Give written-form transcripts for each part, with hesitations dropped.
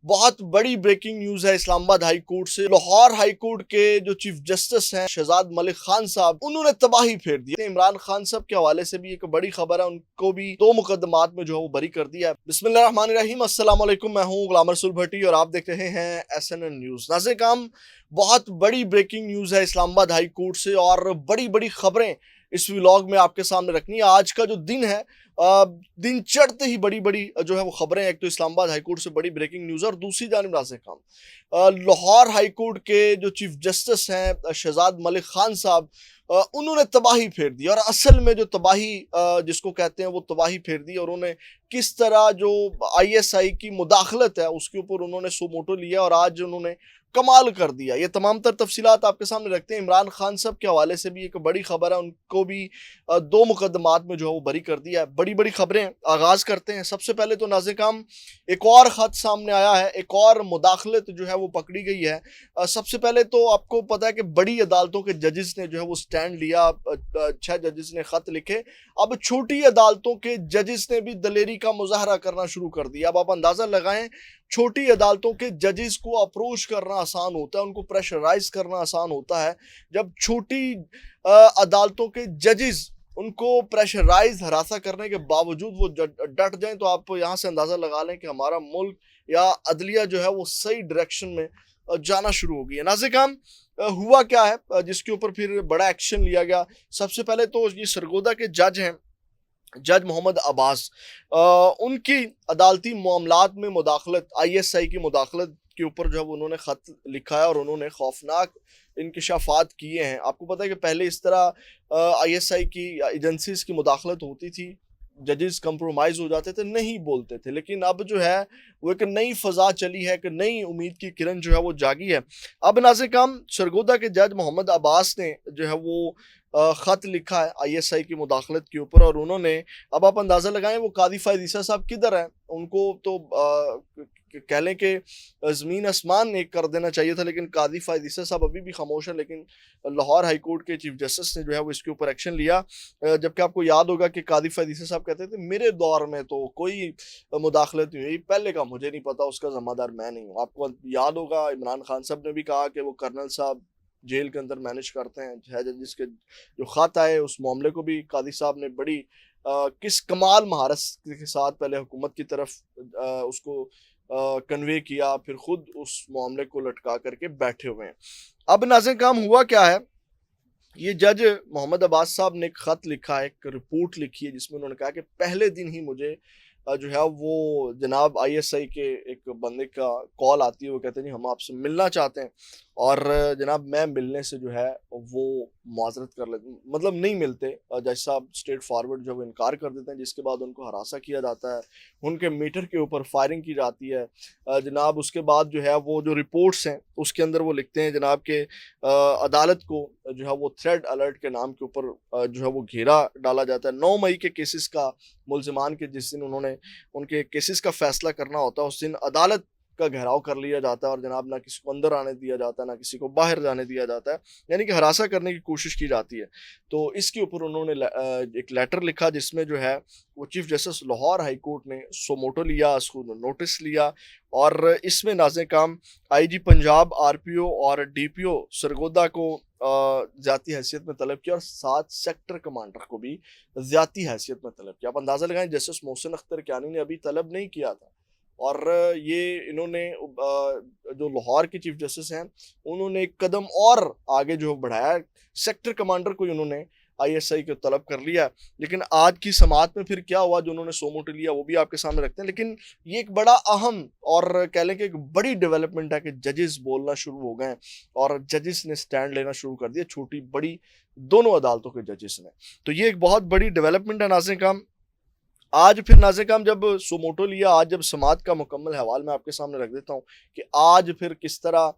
बहुत बड़ी breaking news है इस्लामाबाद हाई कोर्ट से। लाहौर हाई कोर्ट के जो चीफ जस्टिस हैं शहजाद मलिक खान साहब, उन्होंने तबाही फेर दी। इमरान खान साहब के हवाले से भी एक बड़ी खबर है, उनको भी 2 मुकदमात में जो है वो बरी कर दिया है। बिस्मिल्लाहिर्रहमानिर्रहीम, अस्सलाम वालेकुम, मैं हूं गुलाम रसूल भट्टी और आप देख रहे हैं SNN न्यूज। नाज़रीन, बहुत बड़ी ब्रेकिंग न्यूज है इस्लामाबाद हाई कोर्ट से और बड़ी बड़ी खबरें इस व्लॉग में आपके सामने रखनी है। आज का जो दिन है, दिन चढ़ते ही बड़ी बड़ी जो है वो खबरें, एक तो इस्लामाबाद हाई कोर्ट से बड़ी ब्रेकिंग न्यूज़ और दूसरी जानिब नाज़रीन, लाहौर हाई कोर्ट के जो चीफ जस्टिस हैं शहजाद मलिक खान साहब, उन्होंने तबाही फेर दी। और असल में जो तबाही जिसको कहते हैं वो तबाही फेर दी। और उन्होंने किस तरह जो ISI की मुदाखलत है उसके ऊपर उन्होंने सो मोटो लिया और आज उन्होंने कमाल कर दिया। ये तमाम तर तफसीलात आपके सामने रखते हैं। इमरान खान साहब के हवाले से भी एक बड़ी खबर है, उनको भी 2 मुकदमात में जो है वो बरी कर दिया है। बड़ी बड़ी खबरें आगाज करते हैं। सबसे पहले तो नाज़रीन, एक और खत सामने आया है, एक और मुदाखलत जो है वो पकड़ी गई है। सबसे पहले तो आपको पता है कि बड़ी अदालतों के जजेस ने जो है वो स्टैंड लिया, 6 जजेस ने खत लिखे। अब छोटी अदालतों के जजेस ने भी दलेरी का मुजाहरा करना शुरू कर दिया। अब आप अंदाजा लगाएं, छोटी अदालतों के जजेस को अप्रोच करना आसान होता है, उनको प्रेशराइज करना आसान होता है। जब छोटी अदालतों के जजेस उनको प्रेशराइज हरासा करने के बावजूद वो डट जाएं, तो आप यहाँ से अंदाजा लगा लें कि हमारा मुल्क या अदलिया जो है वो सही डायरेक्शन में जाना शुरू हो गई है। नाज़रीन, हुआ क्या है जिसके ऊपर फिर बड़ा एक्शन लिया गया। सबसे पहले तो ये सरगोदा के जज हैं, जज मोहम्मद अब्बास, उनकी अदालती मामलात में मुदाखलत, ISI की मुदाखलत के ऊपर जो है उन्होंने ख़त लिखा है और उन्होंने खौफनाक इंकशाफात किए हैं। आपको पता है कि पहले इस तरह ISI की एजेंसीज की मुदाखलत होती थी, जजेस कंप्रोमाइज़ हो जाते थे, नहीं बोलते थे। लेकिन अब जो है वो एक नई फ़ज़ा चली है, एक नई उम्मीद की किरण जो है वो जागी है। अब नाज़रीन, सरगोदा के जज मोहम्मद अब्बास ने जो है वो ख़त लिखा है ISI की मुदाखलत के ऊपर और उन्होंने, अब आप अंदाज़ा लगाएं वो कादी फ़ायद ईसा साहब किधर हैं। उनको तो कह लें कि ज़मीन आसमान एक कर देना चाहिए था, लेकिन कादी फ़ायद ईसा साहब अभी भी खामोश है। लेकिन लाहौर हाई कोर्ट के चीफ जस्टिस ने जो है वो इसके ऊपर एक्शन लिया। जबकि आपको याद होगा कि कादी फ़ायद ईसा साहब कहते थे मेरे दौर में तो कोई मुदाखलत नहीं हुई, पहले का मुझे नहीं पता, उसका ज़िम्मेदार मैं नहीं हूँ। आपको याद होगा इमरान खान साहब ने भी कहा कि वो कर्नल साहब जेल के अंदर मैनेज करते हैं। जिसके जो ख़त आए उस मामले को भी कादी साहब ने बड़ी किस कमाल महारत के साथ पहले हुकूमत की तरफ उसको कन्वे किया, फिर खुद उस मामले को लटका करके बैठे हुए हैं। अब नाज़रीन, काम हुआ क्या है, ये जज मोहम्मद अब्बास साहब ने एक ख़त लिखा है, एक रिपोर्ट लिखी है जिसमें उन्होंने कहा कि पहले दिन ही मुझे जो है वो जनाब ISI के एक बंदे का कॉल आती है, वो कहते हैं जी हम आपसे मिलना चाहते हैं। और जनाब मैं मिलने से जो है वो माजरत कर लेते, मतलब नहीं मिलते। जज साहब स्ट्रेट फॉरवर्ड जो है वो इनकार कर देते हैं, जिसके बाद उनको हरासा किया जाता है, उनके मीटर के ऊपर फायरिंग की जाती है। जनाब उसके बाद जो है वो जो रिपोर्ट्स हैं उसके अंदर वो लिखते हैं जनाब के अदालत को जो है वो थ्रेड अलर्ट के नाम के ऊपर जो है वो घेरा डाला जाता है। 9 मई के केसेस का मुल्ज़िमान के जिस दिन उन्होंने उनके केसेस का फैसला करना होता है, उस दिन अदालत का घेराव कर लिया जाता है और जनाब ना किसी को अंदर आने दिया जाता है, ना किसी को बाहर जाने दिया जाता है, यानी कि हरासा करने की कोशिश की जाती है। तो इसके ऊपर उन्होंने एक लेटर लिखा जिसमें जो है वो chief justice Lahore high court ने सो मोटो लिया, उसको नोटिस लिया। और इसमें नाज़रीन, IG पंजाब, RPO और DPO सरगोदा को ज़्याती हैसियत में तलब किया और 7 सेक्टर कमांडर को भी ज़्याती हैसियत में तलब किया। आप अंदाज़ा लगाएं, जस्टिस मोहसिन अख्तर कियानी ने अभी तलब नहीं किया था और ये इन्होंने जो लाहौर के चीफ जस्टिस हैं उन्होंने एक कदम और आगे जो बढ़ाया, सेक्टर कमांडर को उन्होंने ISI को तलब कर लिया। लेकिन आज की समात में फिर क्या हुआ, जो उन्होंने सो मोटो लिया वो भी आपके सामने रखते हैं। लेकिन ये एक बड़ा अहम और कह लें कि एक बड़ी डेवलपमेंट है कि जजेस बोलना शुरू हो गए और जजेस ने स्टैंड लेना शुरू कर दिया, छोटी बड़ी दोनों अदालतों के जजेस ने। तो ये एक बहुत बड़ी डेवलपमेंट है नाज़रीन। आज फिर नाज़रीन, जब सो मोटो लिया, आज जब समात का मुकम्मल हवाल मैं आपके सामने रख देता हूँ कि आज फिर किस तरह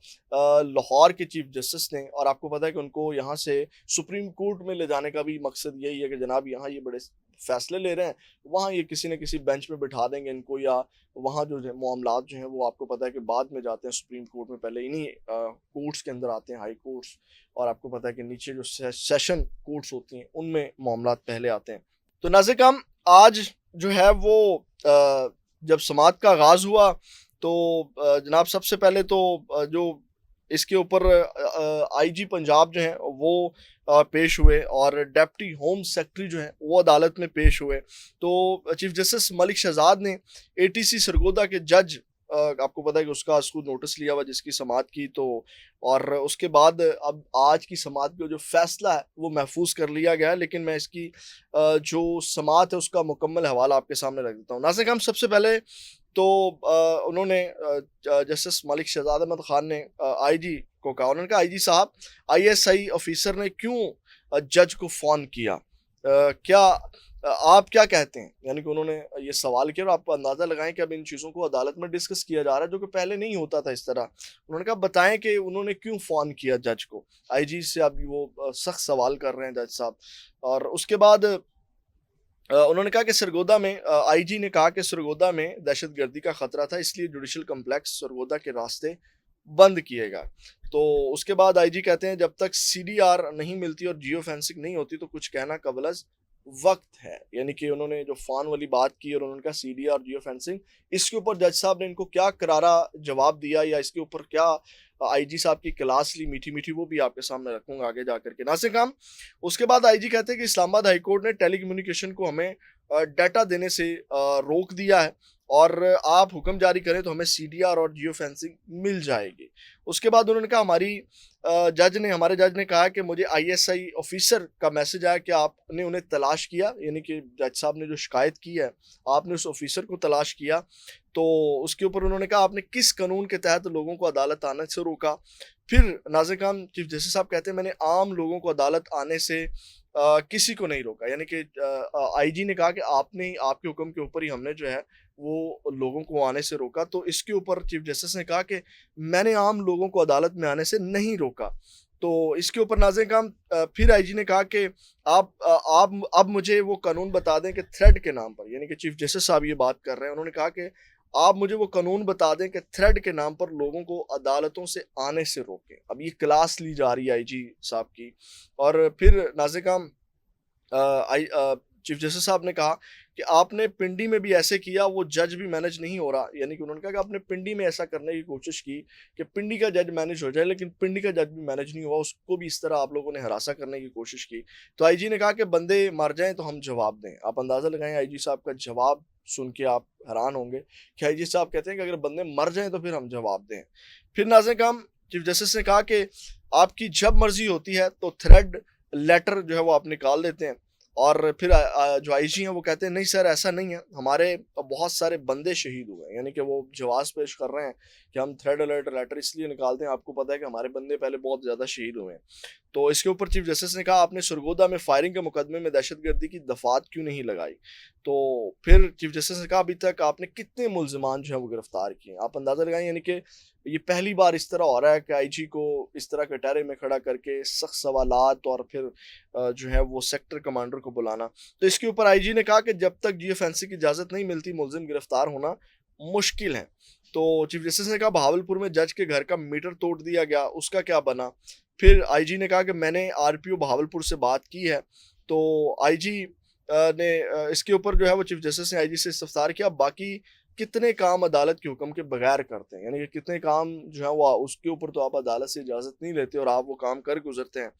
लाहौर के चीफ जस्टिस ने, और आपको पता है कि उनको यहाँ से सुप्रीम कोर्ट में ले जाने का भी मकसद यही है कि जनाब यहाँ ये बड़े फैसले ले रहे हैं, वहाँ ये किसी न किसी बेंच पे बिठा देंगे इनको, या वहाँ जो मामलात जो हैं वो आपको पता है कि बाद में जाते हैं सुप्रीम कोर्ट में, पहले इन्हीं कोर्ट्स के अंदर आते हैं, हाई कोर्ट्स, और आपको पता है कि नीचे जो सेशन कोर्ट्स होती हैं उनमें मामलात पहले आते हैं। तो नाज़रीन, आज जो है वो जब समात का आगाज़ हुआ तो जनाब सबसे पहले तो जो इसके ऊपर आईजी पंजाब जो हैं वो पेश हुए और डेप्टी होम सेक्रेटरी जो हैं वो अदालत में पेश हुए। तो चीफ जस्टिस मलिक शहजाद ने एटीसी सरगोदा के जज आपको पता है कि उसका उसको नोटिस लिया हुआ जिसकी समाअत की, तो और उसके बाद अब आज की समाअत का जो फैसला है वो महफूज कर लिया गया है। लेकिन मैं इसकी जो समाअत है उसका मुकम्मल हवाला आपके सामने रख देता हूँ। नाज़रीन हम सबसे पहले तो उन्होंने जस्टिस मलिक शहजाद अहमद खान ने आईजी को कहा, उन्होंने कहा आईजी साहब आईएसआई ऑफिसर ने क्यों जज को फ़ोन किया, क्या आप क्या कहते हैं? यानी कि उन्होंने ये सवाल किया और आप अंदाज़ा लगाएं कि अब इन चीज़ों को अदालत में डिस्कस किया जा रहा है जो कि पहले नहीं होता था इस तरह। उन्होंने कहा बताएं कि उन्होंने क्यों फ़ोन किया जज को, आईजी से अब वो सख्त सवाल कर रहे हैं जज साहब। और उसके बाद उन्होंने कहा कि सरगोदा में आईजी ने कहा कि सरगोदा में दहशतगर्दी का खतरा था इसलिए जुडिशल कम्प्लेक्स सरगोदा के रास्ते बंद किए गए। तो उसके बाद आईजी कहते हैं जब तक सीडीआर नहीं मिलती और जियो फेंसिंग नहीं होती तो कुछ कहना कबलज वक्त है। यानी कि उन्होंने जो फान वाली बात की और उन्होंने कहा सीडीआर और जियो फेंसिंग, इसके ऊपर जज साहब ने इनको क्या करारा जवाब दिया या इसके ऊपर क्या आईजी साहब की क्लास ली मीठी मीठी, वो भी आपके सामने रखूंगा आगे जाकर के। नासिर काम उसके बाद आईजी कहते हैं कि इस्लामाबाद हाईकोर्ट ने टेलीकम्युनिकेशन को हमें डाटा देने से रोक दिया है और आप हुक्म जारी करें तो हमें सीडीआर और जियो फेंसिंग मिल जाएगी। उसके बाद उन्होंने कहा हमारे जज ने कहा कि मुझे आईएसआई ऑफिसर का मैसेज आया कि आपने उन्हें तलाश किया, यानी कि जज साहब ने जो शिकायत की है आपने उस ऑफिसर को तलाश किया। तो उसके ऊपर उन्होंने कहा आपने किस कानून के तहत लोगों को अदालत आने से रोका। फिर नाज़िर खान चीफ जस्टिस साहब कहते हैं मैंने आम लोगों को अदालत आने से किसी को नहीं रोका, यानी कि आईजी ने कहा कि आपके हुक्म के ऊपर ही हमने जो है वो लोगों को आने से रोका। तो इसके ऊपर चीफ जस्टिस ने कहा कि मैंने आम लोगों को अदालत में आने से नहीं रोका। तो इसके ऊपर नाज़िर खान फिर आईजी ने कहा कि आप अब मुझे वो कानून बता दें कि थ्रेड के नाम पर, यानी कि चीफ जस्टिस साहब ये बात कर रहे हैं, उन्होंने कहा कि आप मुझे वो कानून बता दें कि थ्रेड के नाम पर लोगों को अदालतों से आने से रोकें। अब ये क्लास ली जा रही है आईजी साहब की। और फिर नाज़िर खान चीफ जस्टिस साहब ने कहा कि आपने पिंडी में भी ऐसे किया, वो जज भी मैनेज नहीं हो रहा। यानी कि उन्होंने कहा कि आपने पिंडी में ऐसा करने की कोशिश की कि पिंडी का जज मैनेज हो जाए, लेकिन पिंडी का जज भी मैनेज नहीं हुआ, उसको भी इस तरह आप लोगों ने हरासा करने की कोशिश की। तो आईजी ने कहा कि बंदे मर जाएं तो हम जवाब दें। आप अंदाज़ा लगाएं आईजी साहब का जवाब सुन के आप हैरान होंगे कि आईजी साहब कहते हैं कि अगर बंदे मर जाएं तो फिर हम जवाब दें। फिर नाज़िर खान चीफ जस्टिस ने कहा कि आपकी जब मर्जी होती है तो थ्रेड लेटर जो है वो आप निकाल देते हैं। और फिर जो आईजी हैं वो कहते हैं नहीं सर ऐसा नहीं है, हमारे बहुत सारे बंदे शहीद हुए हैं। यानी कि वो जवाब पेश कर रहे हैं कि हम थ्रेड अलर्ट लेटर इसलिए निकालते हैं, आपको पता है कि हमारे बंदे पहले बहुत ज़्यादा शहीद हुए हैं। तो इसके ऊपर चीफ जस्टिस ने कहा आपने सरगोदा में फायरिंग के मुकदमे में दहशतगर्दी की दफात क्यों नहीं लगाई। तो फिर चीफ जस्टिस ने कहा अभी तक आपने कितने मुल्जिमान जो है वो गिरफ्तार किए। आप अंदाज़ा लगाएं, यानी कि ये पहली बार इस तरह हो रहा है कि आईजी को इस तरह कटहरे में खड़ा करके सख्त सवालात और फिर जो है वो सेक्टर कमांडर को बुलाना। तो इसके ऊपर आईजी ने कहा कि जब तक जियो फैंसी की इजाज़त नहीं मिलती मुल्जिम गिरफ्तार होना मुश्किल है। तो चीफ जस्टिस ने कहा बहावलपुर में जज के घर का मीटर तोड़ दिया गया, उसका क्या बना। फिर आईजी ने कहा कि मैंने आरपीओ बहावलपुर से बात की है। तो आईजी ने इसके ऊपर जो है वो चीफ जस्टिस ने आईजी से इस्तफसार किया बाकी कितने काम अदालत के हुक्म के बगैर करते हैं, यानी कि कितने काम जो है वो उसके ऊपर तो आप अदालत से इजाज़त नहीं लेते और आप वो काम कर गुजरते हैं।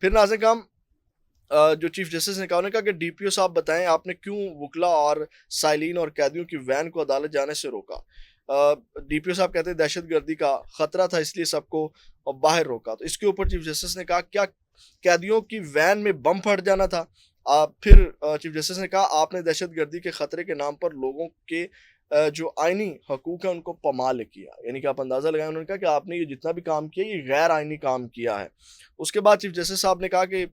फिर नाज़िर खान जो चीफ जस्टिस ने कहा उन्होंने कहा कि डीपीओ साहब बताएं आपने क्यों वकला और साइलिन और कैदियों की वैन को अदालत जाने से रोका। डीपीओ साहब कहते हैं दहशतगर्दी का खतरा था इसलिए सबको बाहर रोका। तो इसके ऊपर चीफ जस्टिस ने कहा क्या कैदियों की वैन में बम फट जाना था। फिर चीफ जस्टिस ने कहा आपने दहशतगर्दी के खतरे के नाम पर लोगों के जो आइनी हकूक है उनको पमाल किया। यानी कि आप अंदाज़ा लगाएं, उन्होंने कहा कि आपने ये जितना भी काम किया ये गैर आइनी काम किया है। उसके बाद चीफ जस्टिस साहब ने कहा कि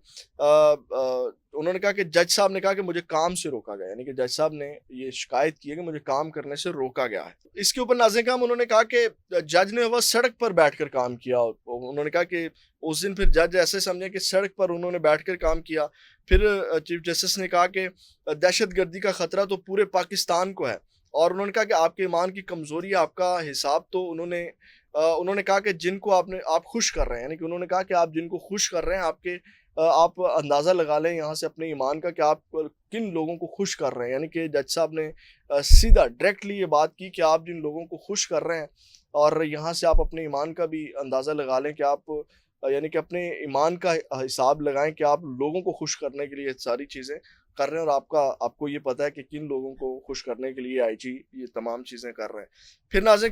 उन्होंने कहा कि जज साहब ने कहा कि मुझे काम से रोका गया, यानी कि जज साहब ने ये शिकायत की है कि मुझे काम करने से रोका गया है। इसके ऊपर नाज़िर खान उन्होंने कहा कि जज ने वह सड़क पर बैठकर काम किया। उन्होंने कहा कि उस दिन फिर जज ऐसे समझे कि सड़क पर उन्होंने बैठकर काम किया। फिर चीफ जस्टिस ने कहा कि दहशतगर्दी का खतरा तो पूरे पाकिस्तान को है और उन्होंने कहा कि आपके ईमान की कमज़ोरी आपका हिसाब तो उन्होंने कहा कि जिनको आप खुश कर रहे हैं, यानी कि उन्होंने कहा कि आप जिनको खुश कर रहे हैं आप अंदाज़ा लगा लें यहाँ से अपने ईमान का कि आप किन लोगों को खुश कर रहे हैं, यानी कि जज साहब ने सीधा डायरेक्टली ये बात की कि आप जिन लोगों को खुश कर रहे हैं, और यहाँ से आप अपने ईमान का भी अंदाज़ा लगा लें कि आप यानी कि अपने ईमान का हिसाब लगाएं कि आप लोगों को खुश करने के लिए सारी चीज़ें कर रहे हैं, और आपको ये पता है कि किन लोगों को खुश करने के लिए आईजी ये तमाम चीज़ें कर रहे हैं। फिर नाज़िर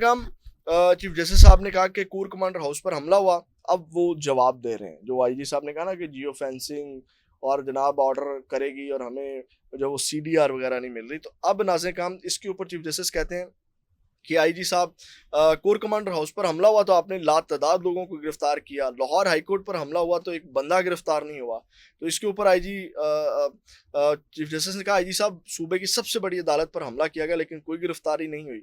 चीफ जस्टिस साहब ने कहा कि कोर कमांडर हाउस पर हमला हुआ, अब वो जवाब दे रहे हैं। जो आईजी साहब ने कहा ना कि जियो फेंसिंग और जनाब ऑर्डर करेगी और हमें जो वो सीडीआर वगैरह नहीं मिल रही, तो अब नाज़िर काम इसके ऊपर चीफ जस्टिस कहते हैं कि आईजी साहब कोर कमांडर हाउस पर हमला हुआ तो आपने लातादाद लोगों को गिरफ्तार किया, लाहौर हाईकोर्ट पर हमला हुआ तो एक बंदा गिरफ्तार नहीं हुआ। तो इसके ऊपर आईजी चीफ जस्टिस ने कहा आईजी साहब सूबे की सबसे बड़ी अदालत पर हमला किया गया लेकिन कोई गिरफ्तारी नहीं हुई।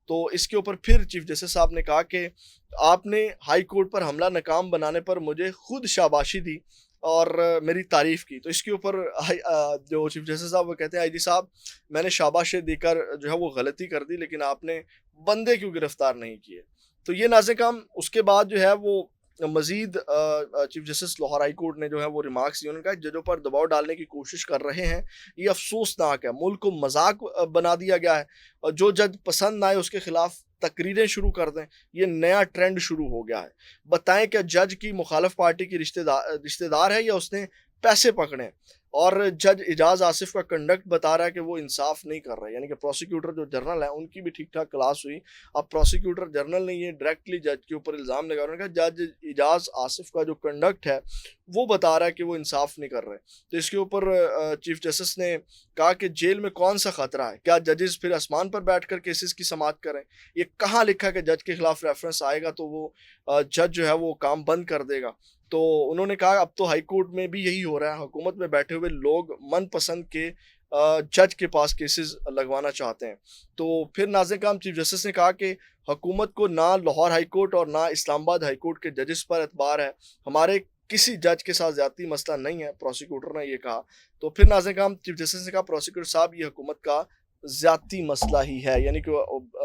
तो इसके ऊपर फिर चीफ जस्टिस साहब ने कहा कि आपने हाई कोर्ट पर हमला नाकाम बनाने पर मुझे खुद शाबाशी दी और मेरी तारीफ़ की। तो इसके ऊपर जो चीफ जस्टिस साहब वो कहते हैं आईजी साहब मैंने शाबाशी देकर जो है वो गलती कर दी, लेकिन आपने बंदे क्यों गिरफ्तार नहीं किए। तो ये नाज़िर काम उसके बाद जो है वो मज़ीद chief justice Lahore high court ने जो है वो रिमार्क्स दिए। उन्होंने कहा जजों पर दबाव डालने की कोशिश कर रहे हैं, ये अफसोसनाक है, मुल्क को मजाक बना दिया गया है, और जो जज पसंद ना आए उसके खिलाफ तकरीरें शुरू कर दें, ये नया ट्रेंड शुरू हो गया है। बताएं कि जज की मुखालिफ पार्टी की रिश्तेदार है या उसने पैसे पकड़े, और जज इजाज़ आसिफ का कंडक्ट बता रहा है कि वो इंसाफ नहीं कर रहा है, यानी कि प्रोसिक्यूटर जो जनरल है उनकी भी ठीक ठाक क्लास हुई। अब प्रोसिक्यूटर जनरल ने ये डायरेक्टली जज के ऊपर इल्ज़ाम लगा, उन्होंने कहा जज इजाज़ आसिफ का जो कंडक्ट है वो बता रहा है कि वो इंसाफ नहीं कर रहे। तो इसके ऊपर चीफ जस्टिस ने कहा कि जेल में कौन सा ख़तरा है, क्या जजेस फिर आसमान पर बैठ कर केसेस की समाअत करें? ये कहाँ लिखा है कि जज के खिलाफ रेफरेंस आएगा तो वो जज जो है वो काम बंद कर देगा। तो उन्होंने कहा अब तो हाई कोर्ट में भी यही हो रहा है, हुकूमत में बैठे हुए लोग मनपसंद के जज के पास केसेस लगवाना चाहते हैं। तो फिर नाज़िर काम चीफ जस्टिस ने कहा कि हुकूमत को ना लाहौर हाई कोर्ट और ना इस्लामाबाद हाई कोर्ट के जजेस पर एतबार है, हमारे किसी जज के साथ ज़्यादती मसला नहीं है, प्रोसिक्यूटर ने ये कहा। तो फिर नाज़िर काम चीफ जस्टिस ने कहा प्रोसिक्यूटर साहब ये हुकूमत का ज़्यादती मसला ही है, यानी कि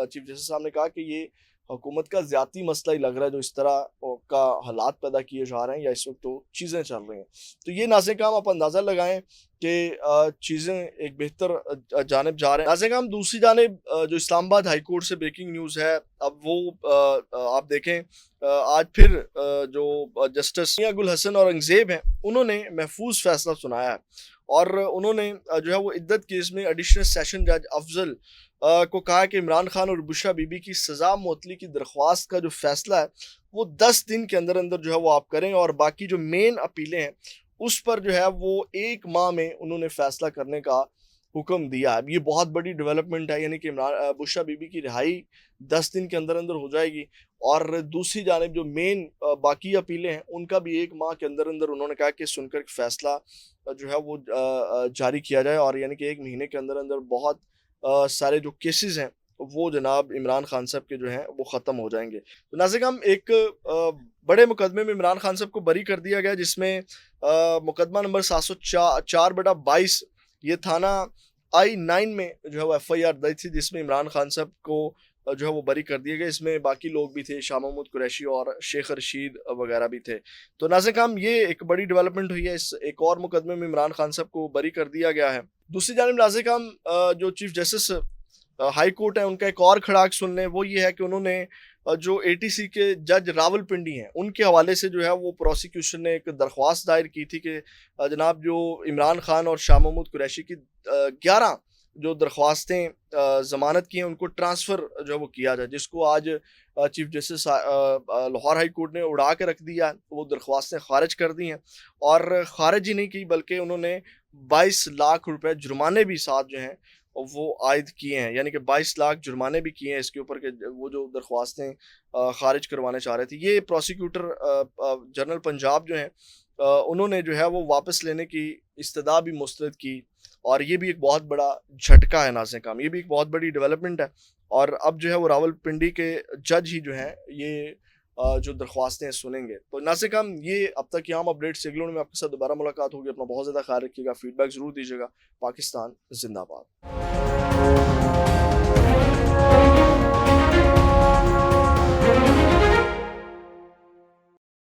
चीफ जस्टिस साहब ने कहा कि ये हुकूमत का ज़्यादती मसला ही लग रहा है जो इस तरह का हालात पैदा किए जा रहे हैं या इस वक्त तो चीज़ें चल रही हैं। तो ये नाज़िर काम आप अंदाज़ा लगाएं कि चीज़ें एक बेहतर जानिब जा रहे हैं। नाज़िर काम दूसरी जानिब जो इस्लामाबाद हाई कोर्ट से ब्रेकिंग न्यूज़ है, अब वो आप देखें आज फिर जो जस्टिस मियां गुल हसन औरंगज़ेब हैं उन्होंने महफूज फैसला सुनाया है, और उन्होंने जो है वो इद्दत केस में एडिशनल सेशन जज अफजल को कहा कि इमरान खान और बुशरा बीबी की सज़ा मुअत्तली की दरख्वास्त का जो फैसला है वो 10 दिन के अंदर अंदर जो है वो आप करें, और बाकी जो मेन अपीलें हैं उस पर जो है वो 1 माह में उन्होंने फैसला करने का हुक्म दिया है। ये बहुत बड़ी डेवलपमेंट है, यानी कि बुशरा बीबी की रिहाई 10 दिन के अंदर अंदर हो जाएगी, और दूसरी जानिब जो मेन बाकी अपीलें हैं उनका भी 1 माह के अंदर अंदर उन्होंने कहा कि सुनकर फैसला जो है वो जारी किया जाए, और यानी कि 1 महीने के अंदर अंदर बहुत सारे जो केसेस हैं वो जनाब इमरान खान साहब के जो हैं वो ख़त्म हो जाएंगे। तो नाज़िर हम एक बड़े मुकदमे में इमरान खान साहब को बरी कर दिया गया, जिसमें मुकदमा नंबर 704/22 ये थाना I-9 में जो है वो FIR दर्ज थी, जिसमें इमरान खान साहब को जो है वो बरी कर दिए गए। इसमें बाकी लोग भी थे, शाह महमूद कुरैशी और शेख रशीद वगैरह भी थे। तो नाज़िर काम ये एक बड़ी डेवलपमेंट हुई है, इस एक और मुकदमे में इमरान खान साहब को बरी कर दिया गया है। दूसरी जानिब नाज़िर काम जो चीफ जस्टिस हाई कोर्ट है उनका एक और खड़ाक सुन लें, वो ये है कि उन्होंने जो ATC के जज रावलपिंडी हैं उनके हवाले से जो है वो प्रोसिक्यूशन ने एक दरख्वास्त दायर की थी कि जनाब जो इमरान खान और शाह महमूद कुरैशी की 11 जो दरख्वास्तें ज़मानत की हैं उनको ट्रांसफ़र जो है वो किया जाए, जिसको आज chief justice Lahore high court ने उड़ा के रख दिया। वो दरख्वास्तें खारिज कर दी हैं, और खारिज ही नहीं की बल्कि उन्होंने 22 लाख रुपए जुर्माने भी साथ जो हैं वो आयद किए हैं, यानी कि 22 लाख जुर्माने भी किए हैं इसके ऊपर कि वो जो दरख्वास्तें खारिज करवाने चाह रहे थे। ये प्रोसिक्यूटर जनरल पंजाब जो हैं उन्होंने जो है वो वापस लेने की इस्तदा भी मुस्तरद की, और ये भी एक बहुत बड़ा झटका है नाज़िर काम, ये भी एक बहुत बड़ी डेवलपमेंट है। और अब जो है वो रावलपिंडी के जज ही जो हैं ये जो दरख्वास्तें सुनेंगे। तो नाज़िर काम ये अब तक की आम अपडेट्स, अगले में आपके साथ दोबारा मुलाकात होगी। अपना बहुत ज़्यादा ख्याल रखिएगा, फीडबैक ज़रूर दीजिएगा। पाकिस्तान जिंदाबाद।